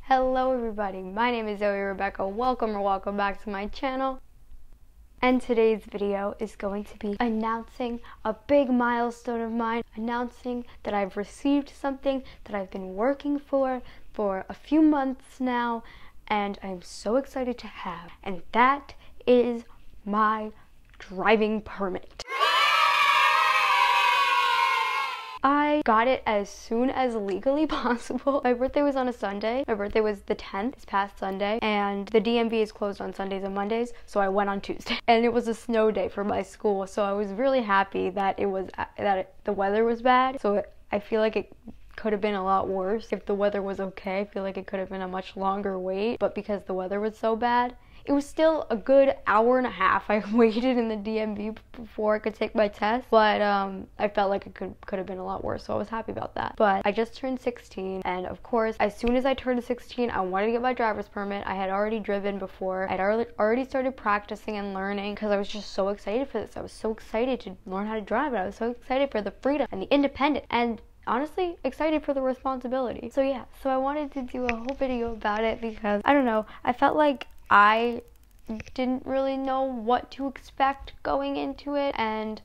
Hello everybody, my name is Rebekah. Welcome back to my channel. And today's video is going to be announcing a big milestone of mine, announcing that I've received something that I've been working for a few months now, and I'm so excited to have, and that is my driving permit. I got it as soon as legally possible. My birthday was on a Sunday. My birthday was the 10th, this past Sunday, and the DMV is closed on Sundays and Mondays, so I went on Tuesday. And it was a snow day for my school, so I was really happy that the weather was bad. So I feel like it could have been a lot worse if the weather was okay. I feel like it could have been a much longer wait, but because the weather was so bad, it was still a good hour and a half I waited in the DMV before I could take my test, but I felt like it could have been a lot worse, so I was happy about that. But I just turned 16, and of course, as soon as I turned 16, I wanted to get my driver's permit. I had already driven before. I'd already started practicing and learning because I was just so excited for this. I was so excited to learn how to drive, and I was so excited for the freedom and the independence, and honestly excited for the responsibility. So yeah, so I wanted to do a whole video about it because, I don't know, I felt like I didn't really know what to expect going into it, and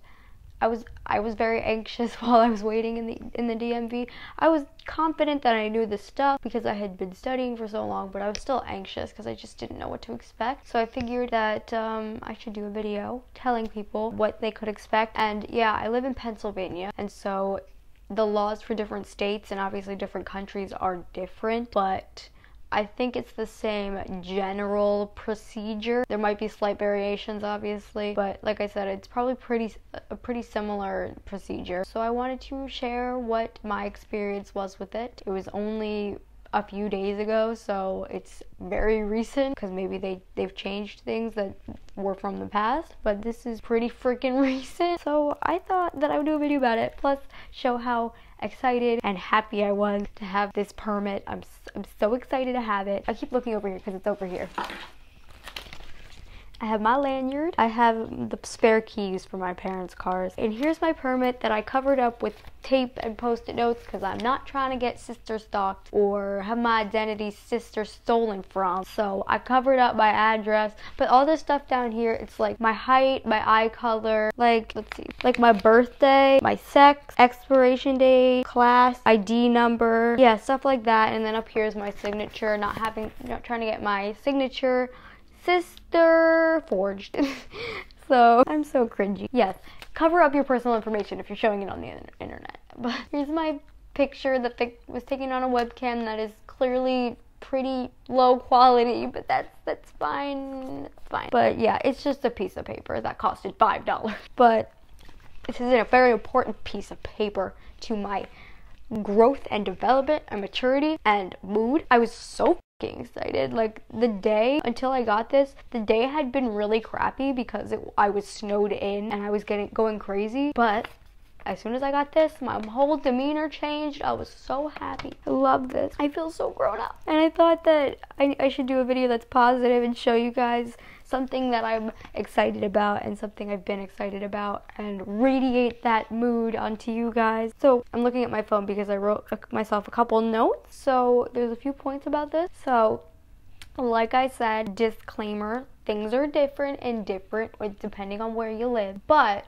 I was very anxious while I was waiting in the DMV. I was confident that I knew the stuff because I had been studying for so long, but I was still anxious because I just didn't know what to expect. So I figured that I should do a video telling people what they could expect. And yeah, I live in Pennsylvania, and so the laws for different states and obviously different countries are different, but I think it's the same general procedure. There might be slight variations, obviously, but like I said, it's probably a pretty similar procedure. So I wanted to share what my experience was with it. It was only a few days ago, so it's very recent because maybe they've changed things that were from the past, but this is pretty freaking recent. So I thought that I would do a video about it, plus show how excited and happy I was to have this permit. I'm so excited to have it. I keep looking over here because it's over here. I have my lanyard. I have the spare keys for my parents' cars. And here's my permit that I covered up with tape and post-it notes because I'm not trying to get sister stalked or have my identity sister stolen from. So I covered up my address, but all this stuff down here, it's like my height, my eye color, like, let's see, like my birthday, my sex, expiration date, class, ID number, yeah, stuff like that. And then up here is my signature, not trying to get my signature sister forged. So I'm so cringy. Yes, cover up your personal information if you're showing it on the internet. But here's my picture that was taken on a webcam that is clearly pretty low quality, but that's fine. It's fine. But yeah, it's just a piece of paper that costed $5. But this is a very important piece of paper to my growth and development and maturity and mood. I was so excited. Like, the day until I got this, the day had been really crappy because I was snowed in and I was going crazy, but as soon as I got this, my whole demeanor changed. I was so happy. I love this. I feel so grown up. And I thought that I should do a video that's positive and show you guys something that I'm excited about and something I've been excited about and radiate that mood onto you guys. So I'm looking at my phone because I wrote myself a couple notes. So there's a few points about this. So like I said, disclaimer, things are different depending on where you live, but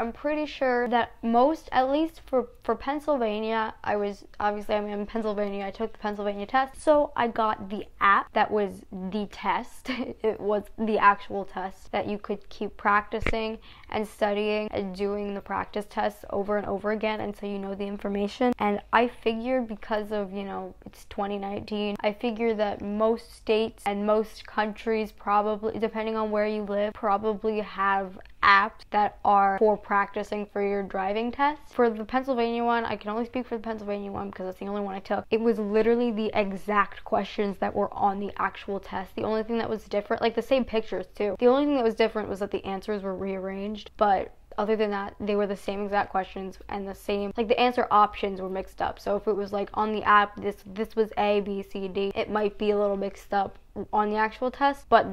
I'm pretty sure that most, at least for Pennsylvania, I'm in Pennsylvania, I took the Pennsylvania test, so I got the app that was the test. It was the actual test that you could keep practicing and studying and doing the practice tests over and over again until you know the information. And I figured because of, it's 2019, I figure that most states and most countries probably, depending on where you live, probably have apps that are for practicing for your driving test. For the Pennsylvania one, I can only speak for the Pennsylvania one because that's the only one I took. It was literally the exact questions that were on the actual test. The only thing that was different, like the same pictures too, the only thing that was different was that the answers were rearranged, but other than that, they were the same exact questions and the same, like the answer options were mixed up. So if it was like on the app, this was A, B, C, D, it might be a little mixed up on the actual test, but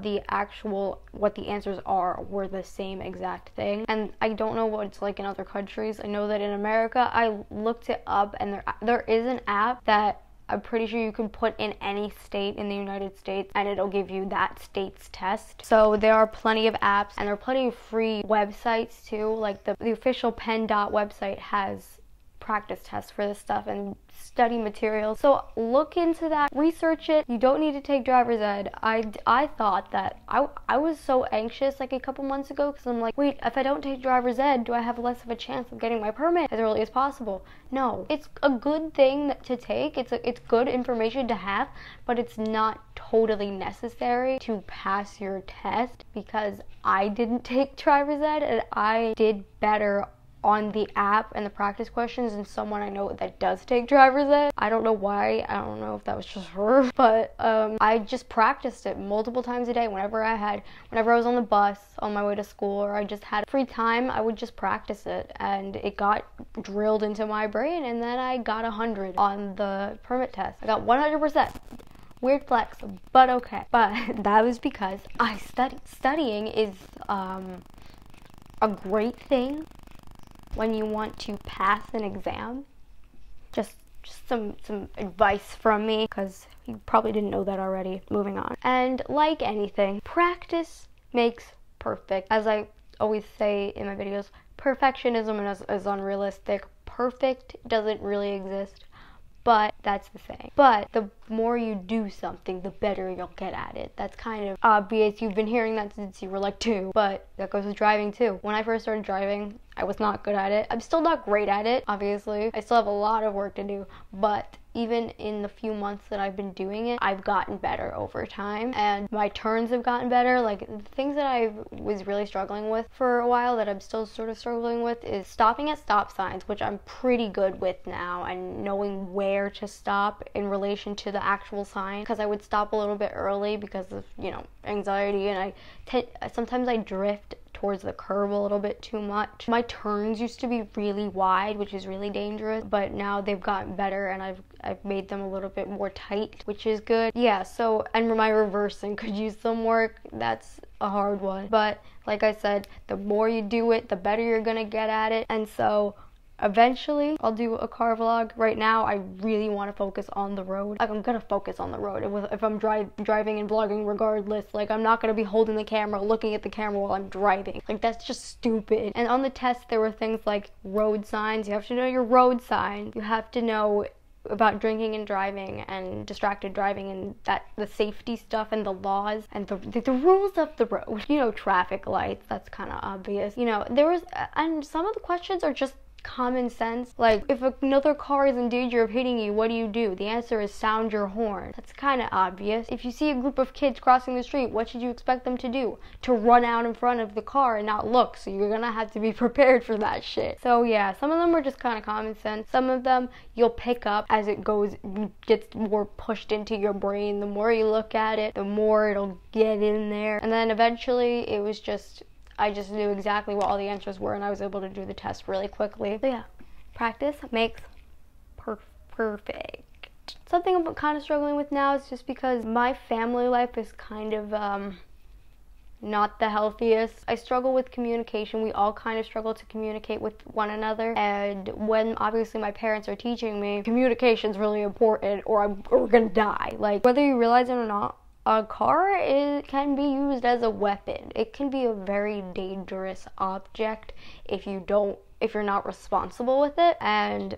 what the answers were the same exact thing. And I don't know what it's like in other countries. I know that in America, I looked it up, and there is an app that I'm pretty sure you can put in any state in the United States and it'll give you that state's test. So there are plenty of apps and there are plenty of free websites too. Like the official PennDOT website has practice tests for this stuff and study materials. So look into that, research it. You don't need to take driver's ed. I thought that I was so anxious like a couple months ago because I'm like, wait, if I don't take driver's ed, do I have less of a chance of getting my permit as early as possible? No, it's a good thing to take. It's good information to have, but it's not totally necessary to pass your test, because I didn't take driver's ed and I did better on the app and the practice questions than someone I know that does take driver's ed. I don't know why. I don't know if that was just her, but I just practiced it multiple times a day. Whenever I was on the bus on my way to school, or I just had free time, I would just practice it, and it got drilled into my brain, and then I got 100 on the permit test. I got 100%. Weird flex, but okay. But that was because I studied. Studying is a great thing when you want to pass an exam. Just some advice from me, because you probably didn't know that already. Moving on. And like anything, practice makes perfect. As I always say in my videos, perfectionism is unrealistic. Perfect doesn't really exist, but that's the thing. But the more you do something, the better you'll get at it. That's kind of obvious. You've been hearing that since you were like 2, but that goes with driving too. When I first started driving, I was not good at it. I'm still not great at it, obviously. I still have a lot of work to do, but even in the few months that I've been doing it, I've gotten better over time, and my turns have gotten better. Like, the things that I was really struggling with for a while, that I'm still sort of struggling with, is stopping at stop signs, which I'm pretty good with now, and knowing where to stop in relation to the actual sign, because I would stop a little bit early because of, anxiety, and sometimes I drift towards the curb a little bit too much. My turns used to be really wide, which is really dangerous, but now they've gotten better, and I've made them a little bit more tight, which is good. Yeah, so, and my reversing could use some work. That's a hard one, but like I said, the more you do it, the better you're gonna get at it. And so eventually I'll do a car vlog. Right now I really want to focus on the road. Like, I'm gonna focus on the road if I'm driving and vlogging regardless. Like, I'm not gonna be holding the camera, looking at the camera while I'm driving. Like, that's just stupid. And on the test there were things like road signs. You have to know your road signs. You have to know about drinking and driving and distracted driving, and that the safety stuff and the laws and the rules of the road. Traffic lights, that's kind of obvious. And some of the questions are just common sense. Like, if another car is in danger of hitting you, what do? The answer is sound your horn. That's kind of obvious. If you see a group of kids crossing the street, what should you expect them to do? To run out in front of the car and not look. So you're gonna have to be prepared for that shit. So yeah, some of them are just kind of common sense. Some of them you'll pick up as it gets more pushed into your brain. The more you look at it, the more it'll get in there. And then eventually I just knew exactly what all the answers were, and I was able to do the test really quickly. So yeah, practice makes perfect. Something I'm kind of struggling with now is just because my family life is kind of not the healthiest. I struggle with communication. We all kind of struggle to communicate with one another, and when obviously my parents are teaching me communication's really important, or we're gonna die. Like, whether you realize it or not, a car can be used as a weapon. It can be a very dangerous object if you're not responsible with it. And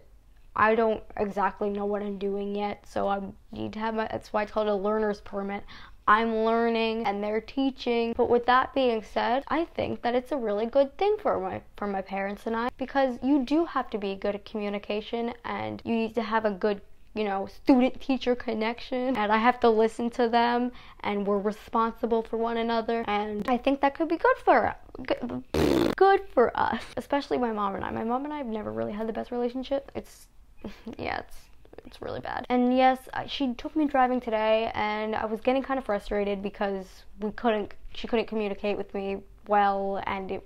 I don't exactly know what I'm doing yet, so I need to have that's why it's called a learner's permit. I'm learning and they're teaching. But with that being said, I think that it's a really good thing for my parents and I, because you do have to be good at communication, and you need to have a good student-teacher connection, and I have to listen to them, and we're responsible for one another, and I think that could be good for us, especially my mom and I. My mom and I have never really had the best relationship. It's really bad. And yes, she took me driving today, and I was getting kind of frustrated because she couldn't communicate with me well, and it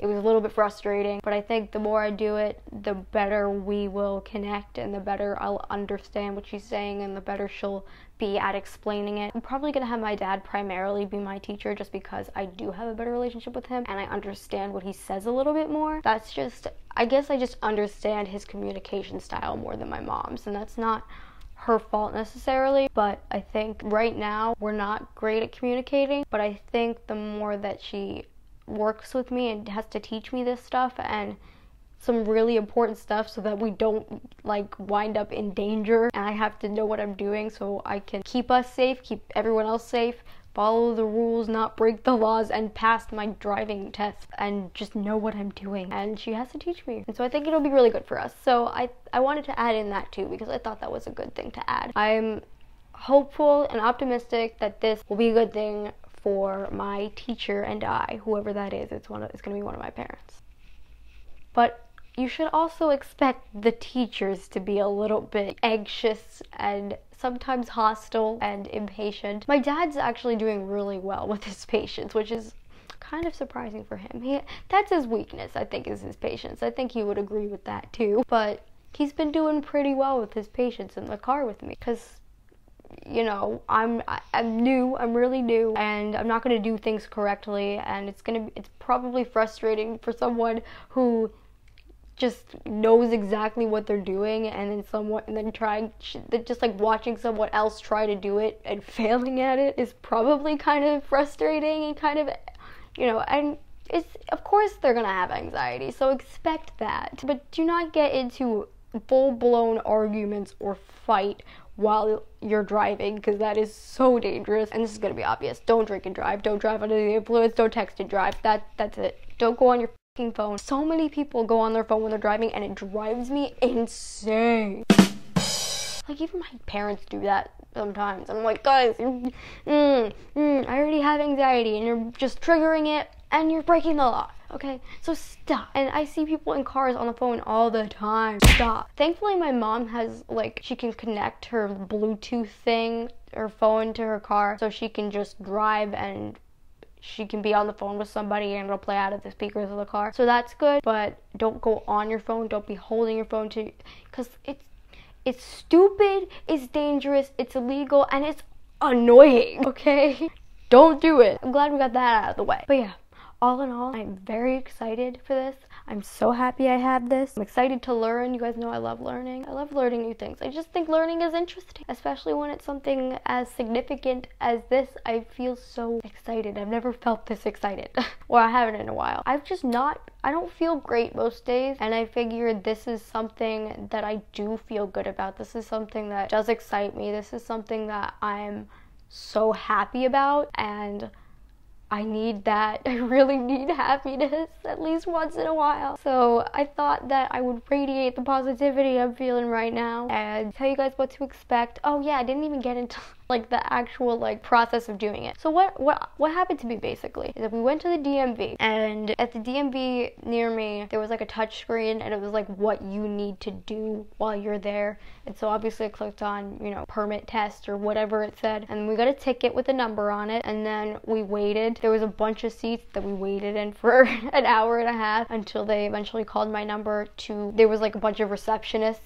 was a little bit frustrating, but I think the more I do it, the better we will connect, and the better I'll understand what she's saying, and the better she'll be at explaining it. I'm probably gonna have my dad primarily be my teacher, just because I do have a better relationship with him and I understand what he says a little bit more. I guess I just understand his communication style more than my mom's, and that's not her fault necessarily, but I think right now we're not great at communicating. But I think the more that she works with me and has to teach me this stuff and some really important stuff so that we don't like wind up in danger, and I have to know what I'm doing so I can keep us safe, keep everyone else safe, follow the rules, not break the laws, and pass my driving test and just know what I'm doing. And she has to teach me, and so I think it'll be really good for us. So I wanted to add in that too because I thought that was a good thing to add. I'm hopeful and optimistic that this will be a good thing for my teacher and I, whoever that is. It's going to be one of my parents. But you should also expect the teachers to be a little bit anxious and sometimes hostile and impatient. My dad's actually doing really well with his patience, which is kind of surprising for him. That's his weakness, I think, is his patience. I think he would agree with that too. But he's been doing pretty well with his patience in the car with me because, you know, I'm new, I'm really new, and I'm not going to do things correctly, and it's probably frustrating for someone who just knows exactly what they're doing, and then just like watching someone else try to do it and failing at it is probably kind of frustrating and kind of, you know, and of course they're gonna have anxiety, so expect that. But do not get into full-blown arguments or fight while you're driving, because that is so dangerous. And this is gonna be obvious. Don't drink and drive. Don't drive under the influence. Don't text and drive. That's it. Don't go on your phone. So many people go on their phone when they're driving, and it drives me insane. Like, even my parents do that sometimes. I'm like, guys, I already have anxiety, and you're just triggering it, and you're breaking the law. Okay, so stop. And I see people in cars on the phone all the time. Stop. Thankfully, my mom has, like, she can connect her Bluetooth thing, her phone, to her car, so she can just drive and she can be on the phone with somebody and it'll play out of the speakers of the car. So that's good, but don't go on your phone. Don't be holding your phone because it's stupid, it's dangerous, it's illegal, and it's annoying, okay? Don't do it. I'm glad we got that out of the way. But yeah, all in all, I'm very excited for this. I'm so happy I have this. I'm excited to learn. You guys know I love learning. I love learning new things. I just think learning is interesting, especially when it's something as significant as this. I feel so excited. I've never felt this excited. Well, I haven't in a while. I don't feel great most days, and I figured this is something that I do feel good about. This is something that does excite me. This is something that I'm so happy about, and I need that. I really need happiness at least once in a while. So I thought that I would radiate the positivity I'm feeling right now and tell you guys what to expect. Oh yeah, I didn't even get into like the actual like process of doing it. So what happened to me basically is that we went to the DMV, and at the DMV near me there was like a touch screen, and it was like what you need to do while you're there. And so obviously I clicked on, you know, permit test or whatever it said, and we got a ticket with a number on it, and then we waited. There was a bunch of seats that we waited in for an hour and a half until they eventually called my number. There was like a bunch of receptionists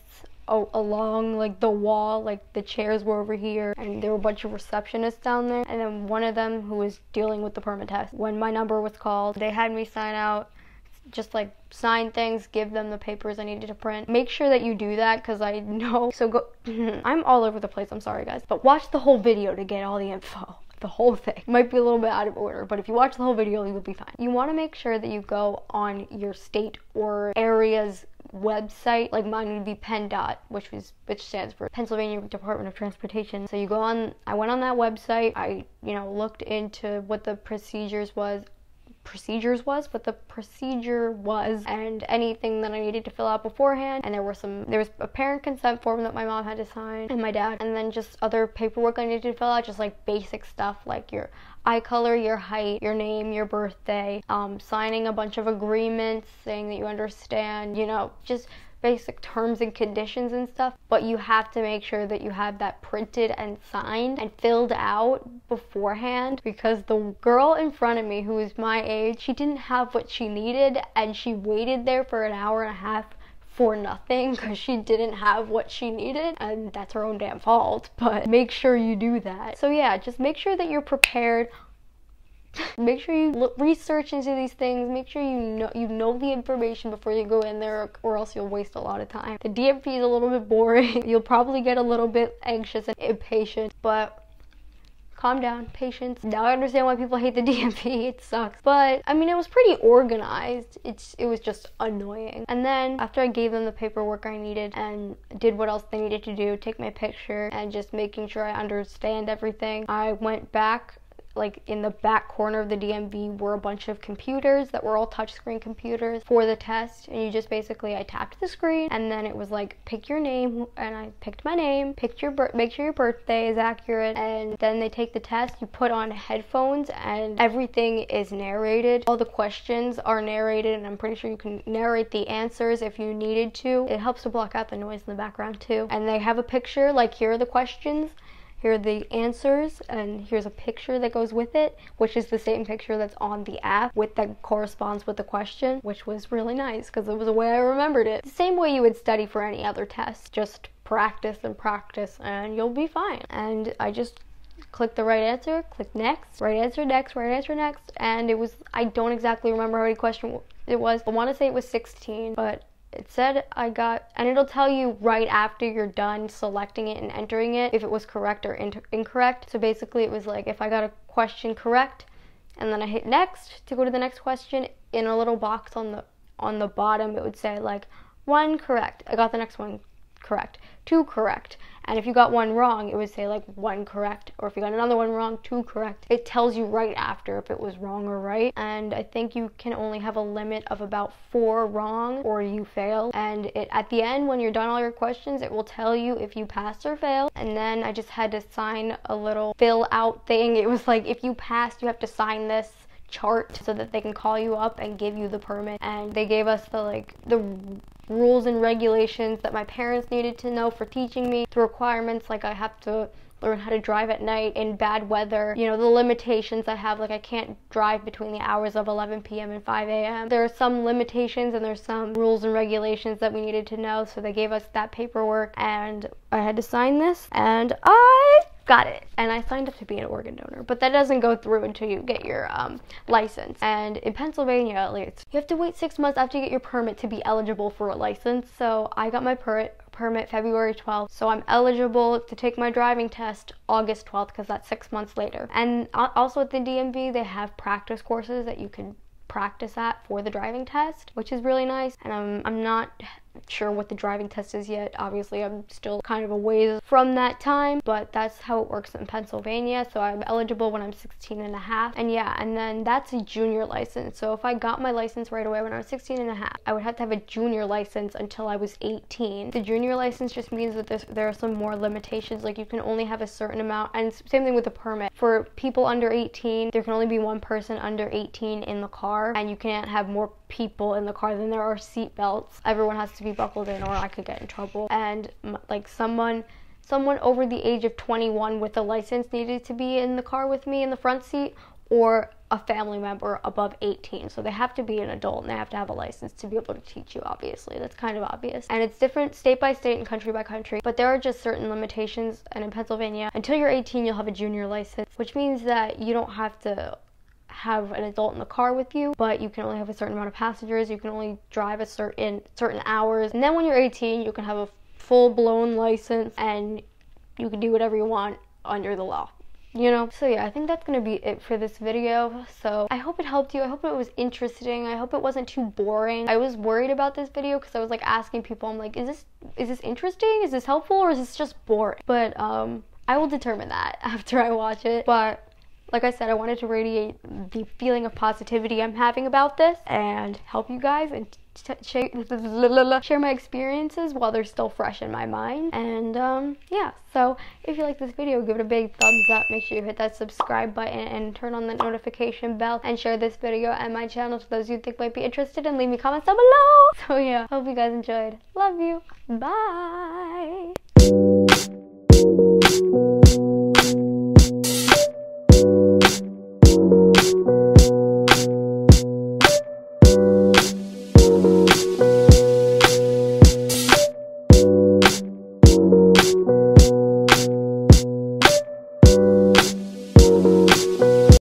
along like the wall, like the chairs were over here, and there were a bunch of receptionists down there, and then one of them who was dealing with the permit test, when my number was called, they had me sign out, just like sign things, give them the papers I needed to print. Make sure that you do that, because I know, so go I'm all over the place, I'm sorry guys, but watch the whole video to get all the info. The whole thing might be a little bit out of order, but if you watch the whole video, you'll be fine. You want to make sure that you go on your state or area's website. Like mine would be PennDOT, which stands for Pennsylvania Department of Transportation. So you go on, I went on that website, I, you know, looked into what the procedure was, and anything that I needed to fill out beforehand. And there was a parent consent form that my mom had to sign, and my dad, and then just other paperwork I needed to fill out, just like basic stuff like your eye color, your height, your name, your birthday, signing a bunch of agreements saying that you understand, you know, just basic terms and conditions and stuff. But you have to make sure that you have that printed and signed and filled out beforehand, because the girl in front of me who is my age, she didn't have what she needed, and she waited there for an hour and a half for nothing because she didn't have what she needed, and that's her own damn fault. But make sure you do that. So yeah, just make sure that you're prepared Make sure you research into these things. Make sure you know the information before you go in there, or else you'll waste a lot of time. The DMV is a little bit boring. You'll probably get a little bit anxious and impatient, but calm down, patience. Now I understand why people hate the DMV. It sucks. But I mean, it was pretty organized. It was just annoying. And then after I gave them the paperwork I needed and did what else they needed to do, take my picture and just making sure I understand everything, I went back. Like in the back corner of the DMV were a bunch of computers that were all touchscreen computers for the test, and you just basically, I tapped the screen and then it was like, pick your name, and I picked my name, make sure your birthday is accurate, and then they take the test. You put on headphones and everything is narrated. All the questions are narrated, and I'm pretty sure you can narrate the answers if you needed to. It helps to block out the noise in the background too. And they have a picture, like here are the questions, here are the answers, and here's a picture that goes with it, which is the same picture that's on the app that corresponds with the question, which was really nice because it was the way I remembered it. The same way you would study for any other test, just practice and practice and you'll be fine. And I just clicked the right answer, click next, right answer next, right answer next, and it was, I don't exactly remember how many questions it was. I want to say it was 16, but it said I got, and it'll tell you right after you're done selecting it and entering it if it was correct or incorrect. So basically it was like, if I got a question correct and then I hit next to go to the next question, in a little box on the bottom it would say like 1 correct, I got the next one correct, 2 correct, and if you got one wrong it would say like 1 correct, or if you got another one wrong, 2 correct. It tells you right after if it was wrong or right, and I think you can only have a limit of about 4 wrong or you fail. And at the end, when you're done all your questions, it will tell you if you passed or failed. And then I just had to sign a little fill out thing. It was like, if you passed, you have to sign this chart so that they can call you up and give you the permit. And they gave us the rules and regulations that my parents needed to know for teaching me, the requirements, like I have to learn how to drive at night in bad weather, you know, the limitations I have, like I can't drive between the hours of 11 p.m. and 5 a.m. There are some limitations and there's some rules and regulations that we needed to know, so they gave us that paperwork and I had to sign this and I got it. And I signed up to be an organ donor, but that doesn't go through until you get your license. And in Pennsylvania, at least, you have to wait 6 months after you get your permit to be eligible for a license. So I got my permit February 12th, so I'm eligible to take my driving test August 12th because that's 6 months later. And also at the DMV, they have practice courses that you can practice at for the driving test, which is really nice. And I'm not sure what the driving test is yet. Obviously, I'm still kind of a ways from that time, but that's how it works in Pennsylvania. So I'm eligible when I'm 16 and a half. And yeah, and then that's a junior license. So if I got my license right away when I was 16 and a half, I would have to have a junior license until I was 18. The junior license just means that there are some more limitations, like you can only have a certain amount, and same thing with the permit. For people under 18, there can only be one person under 18 in the car, and you can't have more people in the car than there are seat belts. Everyone has to be buckled in or I could get in trouble. And like someone over the age of 21 with a license needed to be in the car with me in the front seat, or a family member above 18. So they have to be an adult and they have to have a license to be able to teach you, obviously. That's kind of obvious. And it's different state by state and country by country, but there are just certain limitations. And in Pennsylvania, until you're 18, you'll have a junior license, which means that you don't have to have an adult in the car with you, but you can only have a certain amount of passengers, you can only drive a certain hours, and then when you're 18 you can have a full-blown license and you can do whatever you want under the law, you know? So yeah, I think that's gonna be it for this video. So I hope it helped you, I hope it was interesting, I hope it wasn't too boring. I was worried about this video because I was like asking people, I'm like, is this interesting, is this helpful, or is this just boring? But I will determine that after I watch it. But like I said, I wanted to radiate the feeling of positivity I'm having about this and help you guys and share my experiences while they're still fresh in my mind. And yeah, so if you like this video, give it a big thumbs up. Make sure you hit that subscribe button and turn on the notification bell, and share this video and my channel to those you think might be interested, and leave me comments down below. So yeah, hope you guys enjoyed. Love you. Bye.